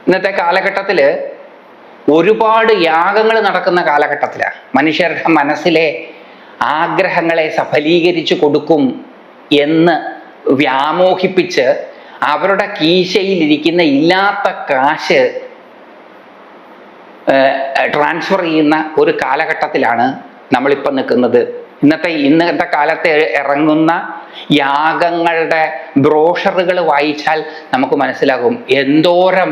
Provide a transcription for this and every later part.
ഇന്നത്തെ കാലഘട്ടത്തിൽ ഒരുപാട് യാഗങ്ങൾ നടക്കുന്ന കാലഘട്ടത്തിലാണ്. മനുഷ്യരുടെ മനസ്സിലെ ആഗ്രഹങ്ങളെ സഫലീകരിച്ചു കൊടുക്കും എന്ന് വ്യാമോഹിപ്പിച്ച് അവരുടെ കീശയിലിരിക്കുന്ന ഇല്ലാത്ത കാശ് ട്രാൻസ്ഫർ ചെയ്യുന്ന ഒരു കാലഘട്ടത്തിലാണ് നമ്മളിപ്പോൾ നിൽക്കുന്നത്. ഇന്നത്തെ കാലത്ത് ഇറങ്ങുന്ന യാഗങ്ങളുടെ ബ്രോഷറുകൾ വായിച്ചാൽ നമുക്ക് മനസ്സിലാകും എന്തോരം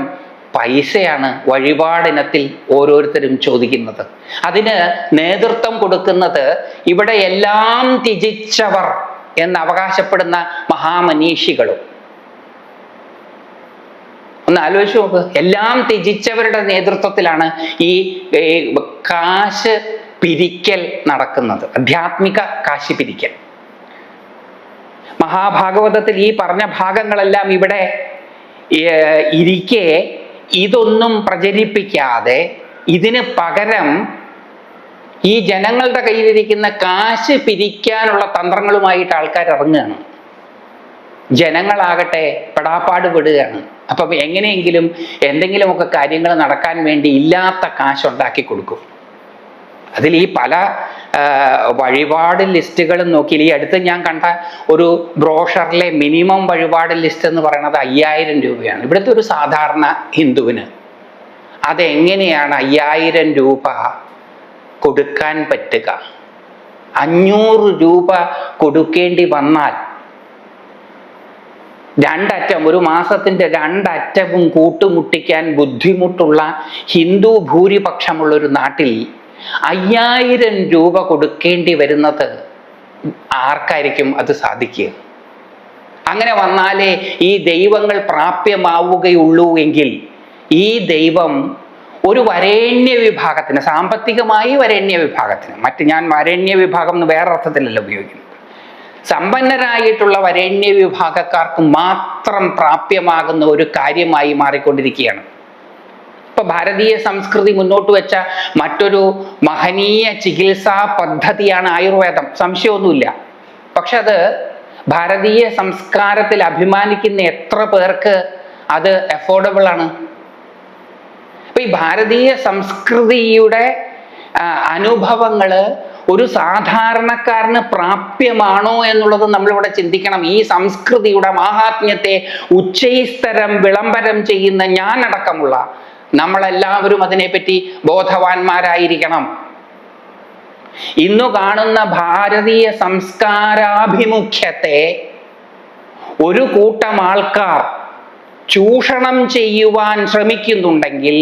പൈസയാണ് വഴിപാടിനത്തിൽ ഓരോരുത്തരും ചോദിക്കുന്നത്. അതിന് നേതൃത്വം കൊടുക്കുന്നത് ഇവിടെ എല്ലാം ത്യജിച്ചവർ എന്ന് അവകാശപ്പെടുന്ന മഹാമനീഷികളും. ഒന്ന് ആലോചിച്ച് നോക്ക്, എല്ലാം ത്യജിച്ചവരുടെ നേതൃത്വത്തിലാണ് ഈ കാശ് പിരിക്കൽ നടക്കുന്നത്, ആധ്യാത്മിക കാശ് പിരിക്കൽ. മഹാഭാഗവതത്തിൽ ഈ പറഞ്ഞ ഭാഗങ്ങളെല്ലാം ഇവിടെ ഇരിക്കെ ഇതൊന്നും പ്രചരിപ്പിക്കാതെ ഇതിന് പകരം ഈ ജനങ്ങളുടെ കയ്യിലിരിക്കുന്ന കാശ് പിരിക്കാനുള്ള തന്ത്രങ്ങളുമായിട്ട് ആൾക്കാർ ഇറങ്ങുകയാണ്. ജനങ്ങളാകട്ടെ പെടാപ്പാട് പെടുകയാണ്. അപ്പം എങ്ങനെയെങ്കിലും എന്തെങ്കിലുമൊക്കെ കാര്യങ്ങൾ നടക്കാൻ വേണ്ടി ഇല്ലാത്ത കാശ് ഉണ്ടാക്കി കൊടുക്കും. അതിൽ ഈ പല വഴിപാട് ലിസ്റ്റുകളും നോക്കി ഈ അടുത്ത് ഞാൻ കണ്ട ഒരു ബ്രോഷറിലെ മിനിമം വഴിപാട് ലിസ്റ്റ് എന്ന് പറയുന്നത് 5000 രൂപയാണ്. ഇവിടുത്തെ ഒരു സാധാരണ ഹിന്ദുവിന് അതെങ്ങനെയാണ് 5000 രൂപ കൊടുക്കാൻ പറ്റുക? 500 രൂപ കൊടുക്കേണ്ടി വന്നാൽ ഒരു മാസത്തിന്റെ 2 അറ്റവും കൂട്ടുമുട്ടിക്കാൻ ബുദ്ധിമുട്ടുള്ള ഹിന്ദു ഭൂരിപക്ഷമുള്ളൊരു നാട്ടിൽ 5000 രൂപ കൊടുക്കേണ്ടി വരുന്നത് ആർക്കായിരിക്കും അത് സാധിക്കുക? അങ്ങനെ വന്നാലേ ഈ ദൈവങ്ങൾ പ്രാപ്യമാവുകയുള്ളൂ എങ്കിൽ ഈ ദൈവം ഒരു വരേണ്യ വിഭാഗത്തിന്, സാമ്പത്തികമായി വരേണ്യ വിഭാഗത്തിന്, ഞാൻ വരേണ്യ വിഭാഗം എന്ന് വേറെ അർത്ഥത്തിലല്ല ഉപയോഗിക്കുന്നത്, സമ്പന്നരായിട്ടുള്ള വരേണ്യ വിഭാഗക്കാർക്ക് മാത്രം പ്രാപ്യമാകുന്ന ഒരു കാര്യമായി മാറിക്കൊണ്ടിരിക്കുകയാണ്. ഇപ്പൊ ഭാരതീയ സംസ്കൃതി മുന്നോട്ട് വെച്ച മറ്റൊരു മഹനീയ ചികിത്സാ പദ്ധതിയാണ് ആയുർവേദം, സംശയമൊന്നുമില്ല. പക്ഷെ അത് ഭാരതീയ സംസ്കാരത്തിൽ അഭിമാനിക്കുന്ന എത്ര പേർക്ക് അത് അഫോർഡബിൾ ആണ്? അപ്പൊ ഈ ഭാരതീയ സംസ്കൃതിയുടെ അനുഭവങ്ങള് ഒരു സാധാരണക്കാരന് പ്രാപ്യമാണോ എന്നുള്ളത് നമ്മളിവിടെ ചിന്തിക്കണം. ഈ സംസ്കൃതിയുടെ മാഹാത്മ്യത്തെ ഉച്ചൈസ്തരം വിളംബരം ചെയ്യുന്ന ഞാനടക്കമുള്ള നമ്മളെല്ലാവരും അതിനെപ്പറ്റി ബോധവാന്മാരായിരിക്കണം. ഇന്നു കാണുന്ന ഭാരതീയ സംസ്കാരാഭിമുഖ്യത്തെ ഒരു കൂട്ടം ആൾക്കാർ ചൂഷണം ചെയ്യുവാൻ ശ്രമിക്കുന്നുണ്ടെങ്കിൽ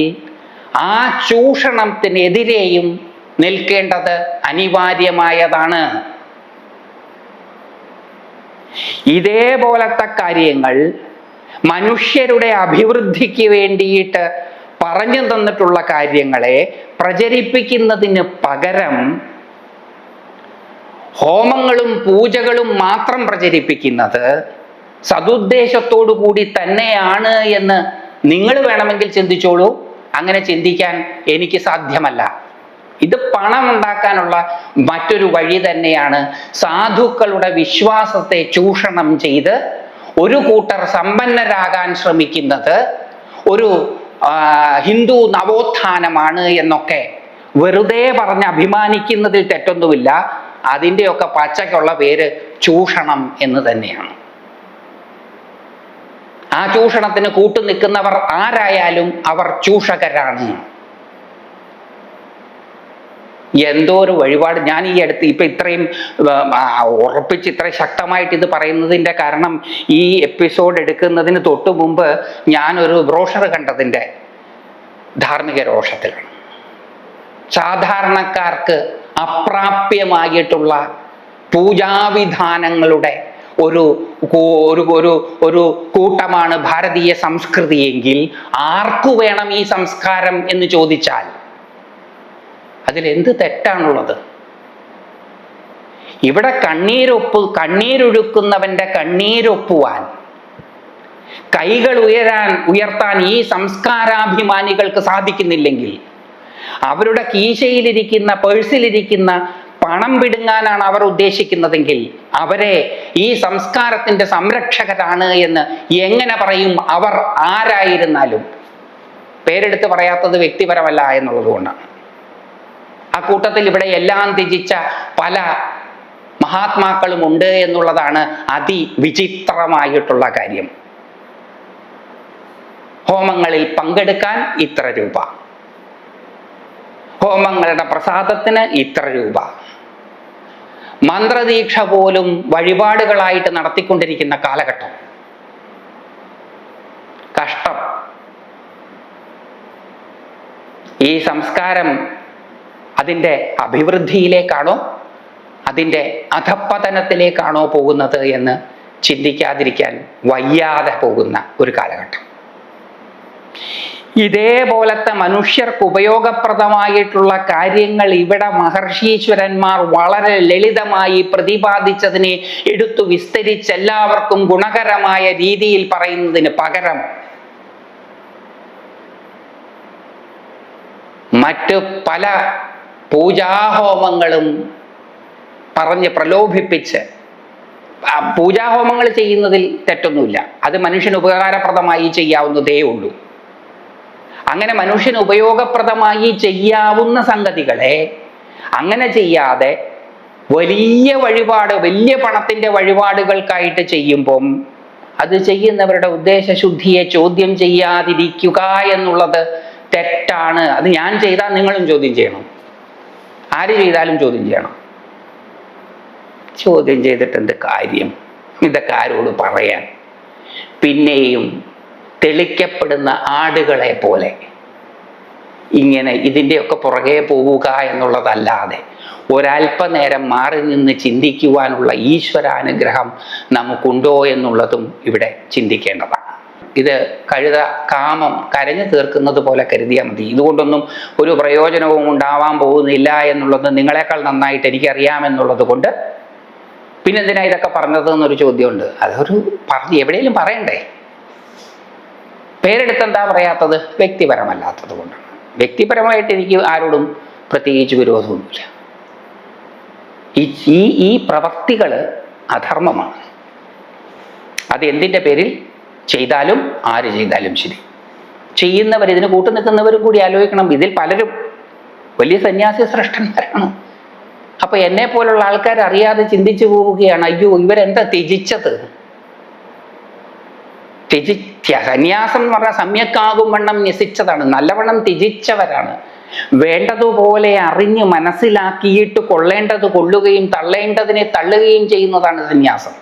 ആ ചൂഷണത്തിനെതിരെയും നിൽക്കേണ്ടത് അനിവാര്യമായതാണ്. ഇതേപോലത്തെ കാര്യങ്ങൾ മനുഷ്യരുടെ അഭിവൃദ്ധിക്ക് വേണ്ടിയിട്ട് പറഞ്ഞു തന്നിട്ടുള്ള കാര്യങ്ങളെ പ്രചരിപ്പിക്കുന്നതിന് പകരം ഹോമങ്ങളും പൂജകളും മാത്രം പ്രചരിപ്പിക്കുന്നത് സതുദ്ദേശത്തോടു കൂടി തന്നെയാണ് എന്ന് നിങ്ങൾ വേണമെങ്കിൽ ചിന്തിച്ചോളൂ. അങ്ങനെ ചിന്തിക്കാൻ എനിക്ക് സാധ്യമല്ല. ഇത് പണം ഉണ്ടാക്കാനുള്ള മറ്റൊരു വഴി തന്നെയാണ്. സാധുക്കളുടെ വിശ്വാസത്തെ ചൂഷണം ചെയ്ത് ഒരു കൂട്ടർ സമ്പന്നരാകാൻ ശ്രമിക്കുന്നത് ഒരു ഹിന്ദു നവോത്ഥാനമാണ് എന്നൊക്കെ വെറുതെ പറഞ്ഞ് അഭിമാനിക്കുന്നതിൽ തെറ്റൊന്നുമില്ല. അതിൻ്റെയൊക്കെ പച്ചയ്ക്കുള്ള പേര് ചൂഷണം എന്ന് തന്നെയാണ്. ആ ചൂഷണത്തിന് കൂട്ടുനിൽക്കുന്നവർ ആരായാലും അവർ ചൂഷകരാണ്. എന്തോ ഒരു വഴിപാട് ഞാൻ ഈ അടുത്ത് ഇപ്പൊ ഇത്രയും ഉറപ്പിച്ച് ഇത്രയും ശക്തമായിട്ട് ഇത് പറയുന്നതിൻ്റെ കാരണം ഈ എപ്പിസോഡ് എടുക്കുന്നതിന് തൊട്ടു മുമ്പ് ഞാനൊരു ബ്രോഷർ കണ്ടതിൻ്റെ ധാർമ്മിക രോഷത്തിലാണ്. സാധാരണക്കാർക്ക് അപ്രാപ്യമായിട്ടുള്ള പൂജാവിധാനങ്ങളുടെ ഒരു കൂട്ടമാണ് ഭാരതീയ സംസ്കൃതിയെങ്കിൽ ആർക്കു വേണം ഈ സംസ്കാരം എന്ന് ചോദിച്ചാൽ അതിലെന്ത് തെറ്റാണുള്ളത്? ഇവിടെ കണ്ണീരൊഴുക്കുന്നവന്റെ കണ്ണീരൊപ്പുവാൻ, കൈകൾ ഉയർത്താൻ ഈ സംസ്കാരാഭിമാനികൾക്ക് സാധിക്കുന്നില്ലെങ്കിൽ അവരുടെ കീശയിലിരിക്കുന്ന പേഴ്സിലിരിക്കുന്ന പണം പിടുങ്ങാനാണ് അവർ ഉദ്ദേശിക്കുന്നതെങ്കിൽ അവരെ ഈ സംസ്കാരത്തിന്റെ സംരക്ഷകരാണ് എന്ന് എങ്ങനെ പറയും? അവർ ആരായിരുന്നാലും പേരെടുത്ത് പറയാത്തത് വ്യക്തിപരമല്ല എന്നുള്ളത് കൊണ്ടാണ്. ആ കൂട്ടത്തിൽ ഇവിടെ എല്ലാം ത്യജിച്ച പല മഹാത്മാക്കളും ഉണ്ട് എന്നുള്ളതാണ് അതിവിചിത്രമായിട്ടുള്ള കാര്യം. ഹോമങ്ങളിൽ പങ്കെടുക്കാൻ ഇത്ര രൂപ, ഹോമങ്ങളുടെ പ്രസാദത്തിന് ഇത്ര രൂപ, മന്ത്രദീക്ഷ പോലും വഴിപാടുകളായിട്ട് നടത്തിക്കൊണ്ടിരിക്കുന്ന കാലഘട്ടം. കഷ്ടം. ഈ സംസ്കാരം അതിൻ്റെ അഭിവൃദ്ധിയിലേക്കാണോ അതിൻ്റെ അധപ്പതനത്തിലേക്കാണോ പോകുന്നത് എന്ന് ചിന്തിക്കാതിരിക്കാൻ വയ്യാതെ പോകുന്ന ഒരു കാലഘട്ടം. ഇതേപോലത്തെ മനുഷ്യർക്ക് ഉപയോഗപ്രദമായിട്ടുള്ള കാര്യങ്ങൾ ഇവിടെ മഹർഷീശ്വരന്മാർ വളരെ ലളിതമായി പ്രതിപാദിച്ചതിനെ എടുത്തു വിസ്തരിച്ച് എല്ലാവർക്കും ഗുണകരമായ രീതിയിൽ പറയുന്നതിന് പകരം മറ്റു പല പൂജാഹോമങ്ങളും പറഞ്ഞ് പ്രലോഭിപ്പിച്ച്, പൂജാഹോമങ്ങൾ ചെയ്യുന്നതിൽ തെറ്റൊന്നുമില്ല, അത് മനുഷ്യന് ഉപകാരപ്രദമായി ചെയ്യാവുന്നതേ ഉള്ളൂ. അങ്ങനെ മനുഷ്യന് ഉപയോഗപ്രദമായി ചെയ്യാവുന്ന സംഗതികളെ അങ്ങനെ ചെയ്യാതെ വലിയ വഴിപാട്, വലിയ പണത്തിൻ്റെ വഴിപാടുകൾക്കായിട്ട് ചെയ്യുമ്പം അത് ചെയ്യുന്നവരുടെ ഉദ്ദേശശുദ്ധിയെ ചോദ്യം ചെയ്യാതിരിക്കുക എന്നുള്ളത് തെറ്റാണ്. അത് ഞാൻ ചെയ്താൽ നിങ്ങളും ചോദ്യം ചെയ്യണം, ആര് ചെയ്താലും ചോദ്യം ചെയ്യണം. ചോദ്യം ചെയ്തിട്ട് എന്ത് കാര്യം? ഇതൊക്കെ ആരോട് പറയാൻ? പിന്നെയും തെളിക്കപ്പെടുന്ന ആടുകളെ പോലെ ഇങ്ങനെ ഇതിൻ്റെയൊക്കെ പുറകെ പോവുക എന്നുള്ളതല്ലാതെ ഒരല്പനേരം മാറി നിന്ന് ചിന്തിക്കുവാനുള്ള ഈശ്വരാനുഗ്രഹം നമുക്കുണ്ടോ എന്നുള്ളതും ഇവിടെ ചിന്തിക്കേണ്ടതാണ്. ഇത് കഴുത കാമം കരഞ്ഞു തീർക്കുന്നത് പോലെ കരുതിയാൽ മതി. ഇതുകൊണ്ടൊന്നും ഒരു പ്രയോജനവും ഉണ്ടാവാൻ പോകുന്നില്ല എന്നുള്ളത് നിങ്ങളെക്കാൾ നന്നായിട്ട് എനിക്കറിയാമെന്നുള്ളത് കൊണ്ട് പിന്നെന്തിനാ ഇതൊക്കെ പറഞ്ഞത് എന്നൊരു ചോദ്യമുണ്ട്. അതൊരു എവിടെയെങ്കിലും പറയണ്ടേ? പേരെടുത്തെന്താ പറയാത്തത്? വ്യക്തിപരമല്ലാത്തത് കൊണ്ടാണ്. വ്യക്തിപരമായിട്ട് എനിക്ക് ആരോടും പ്രത്യേകിച്ച് വിരോധമൊന്നുമില്ല. ഈ പ്രവർത്തികൾ അധർമ്മമാണ്. അത് എന്തിൻ്റെ പേരിൽ ചെയ്താലും ആര് ചെയ്താലും ശരി. ചെയ്യുന്നവർ, ഇതിന് കൂട്ടു നിൽക്കുന്നവരും കൂടി ആലോചിക്കണം. ഇതിൽ പലരും വലിയ സന്യാസി ശ്രേഷ്ഠന്മാരാണ്. അപ്പൊ എന്നെ പോലുള്ള ആൾക്കാർ അറിയാതെ ചിന്തിച്ചു പോവുകയാണ്, അയ്യോ ഇവരെന്താ ത്യജിച്ചത്? സന്യാസം എന്ന് പറഞ്ഞാൽ സമ്യക്കാകും വണ്ണം ന്യസിച്ചതാണ്, നല്ലവണ്ണം ത്യജിച്ചവരാണ്. വേണ്ടതുപോലെ അറിഞ്ഞ് മനസ്സിലാക്കിയിട്ട് കൊള്ളേണ്ടത് കൊള്ളുകയും തള്ളേണ്ടതിനെ തള്ളുകയും ചെയ്യുന്നതാണ് സന്യാസം.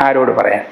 ആരോട് പറയാൻ?